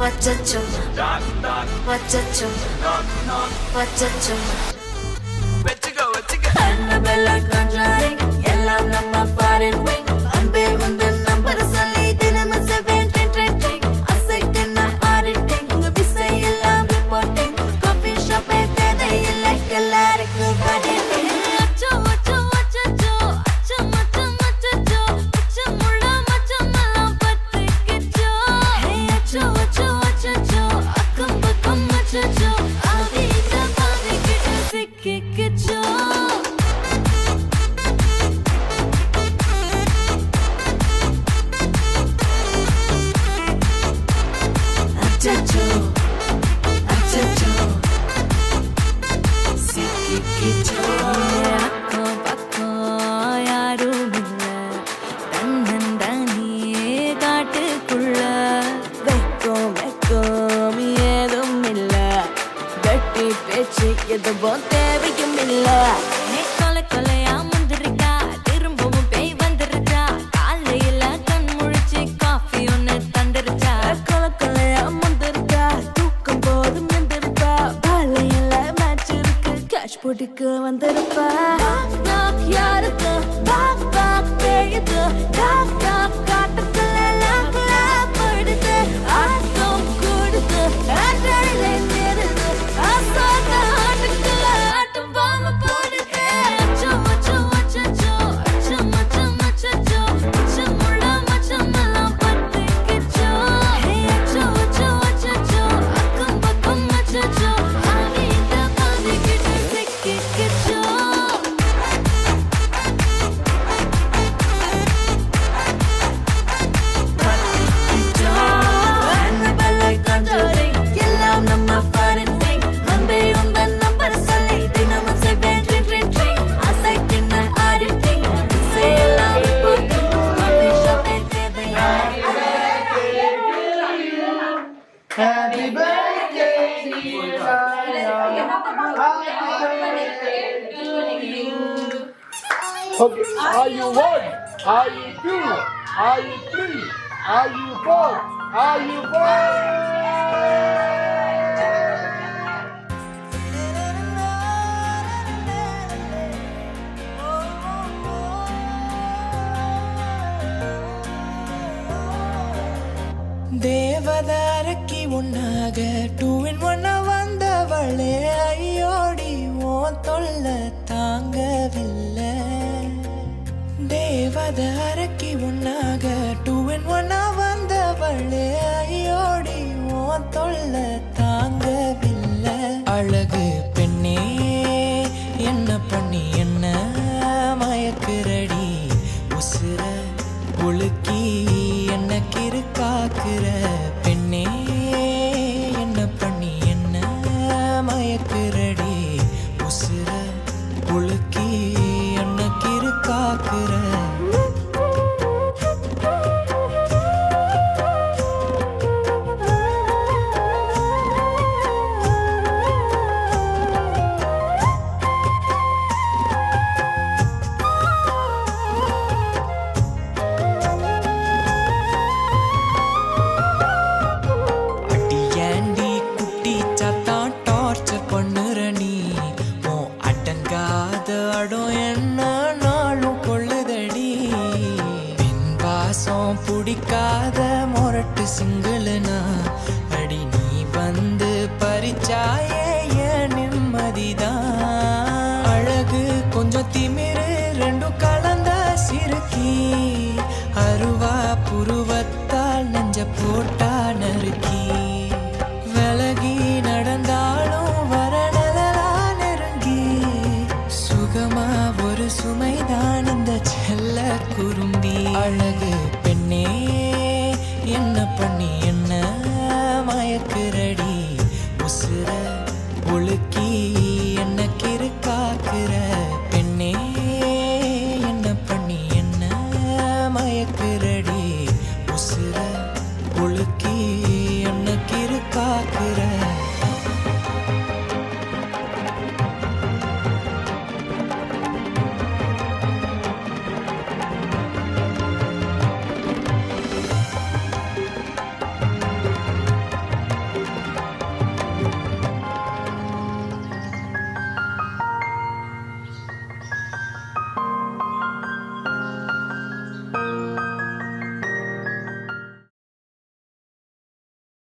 Wachacho, wachacho, wachacho. Annabella conjuring, yellow number foreign wing. Anbe undan number sali dinam seven trending. A second auditing, visay yellow reporting. Coffee shop e tede like a lyric body. Acha wacha wachacho, acha macha machacho, acha mulla macha mala pattikicho. Hey acha wacha wachacho, akam bakam machacho. Avita pavikittu sikkikicho. Achacho, achacho, sikkikicho. Akko pakko yarum illa, tannandaniye kaattukulla. Vekkom edum illa, vetti pechu eduvum theviyum illa. Nee kole koleya mundirukka, thirumbavum pei vandirucha. Kaalayila kan mulichi coffee onnu thandirucha. Kole koleya mundirukka, தூக்கம் போதும் எந்திருப்பா. பாலையில match இருக்கு, cash போட்டுக்கு வந்திருப்பா. Knock knock யாருக்கு, knock knock பேயுது. Knock knock காட்டுக்குள்ள lock lock படுது. ஆட்டம் கூடுது, ஆட்டடிலே நிறுது. ஆசான ஆட்டுக்குள்ள ஆட்டம் பாம்பு போடுது. அச்சோ அச்சோ அச்சச்சோ, அச்சோ மச்சோ மச்சச்சோ, அச்சோ முள்ள மச்சம் எல்லாம் பத்திக்கிச்சோ. Hey அச்சோ அச்சோ அச்சச்சோ, அக்கம் பக்கம் மச்சச்சோ, ஆவித பாதிக்கிட்டு சிக்கிக்கிச்சோ. பத்திக்கிச்சோ. Annabella conjuring, எல்லாம் நம்ம foreign thing. அன்பே உந்தன் number சொல்லி தினமும் செய்வேன் ring. அசைக்கின்ன auditing, இசையெல்லாம் reporting. Coffee shop ஏ தேவையா. Happy birthday, dear Lala. Okay, are you one? Are you two? Are you three? Are you four? Are you five? தேவதாரக்கி உன்னாக 2 in 1 வந்தவளே ஐயோடி உன் தொல்லை தாங்கவில்லை. தேவதாரக்கி உன்னாக 2 in 1 வந்தவளே ஐயோடி உன் தொல்லை தாங்கவில்லை. அழகு பெண்ணே என்ன பண்ணி என்ன மயக்குறடி, உசுர உலுக்கி என்ன கிறுக்காக்குற பெண்ணே, என்ன பண்ணி என்ன மயக்குறடி, உசுர உலுக்கி என்ன கிறுக்காக்குற. அடியாண்டி குட்டி சத்தான் டார்ச்சர் பண்ணுற நீ, உன் அடங்காத அடம் என்ன நாளும் கொள்ளுதடி. பின் வாசம் பிடிக்காத மொரட்டு சிங்கிள்னா, அடி நீ வந்து பறிச்சாயே என் நிம்மதிதான். அழகு கொஞ்சம் திமிரு ரெண்டும் கலந்த சிறுக்கி, அருவா புருவத்தால் நெஞ்ச போட்டா நறுக்கி. விலகி நடந்தாலும் வரடலா நெருங்கி, சுகமா ஒரு சுமைதான் இந்த செல்ல குறும்பி. அழகு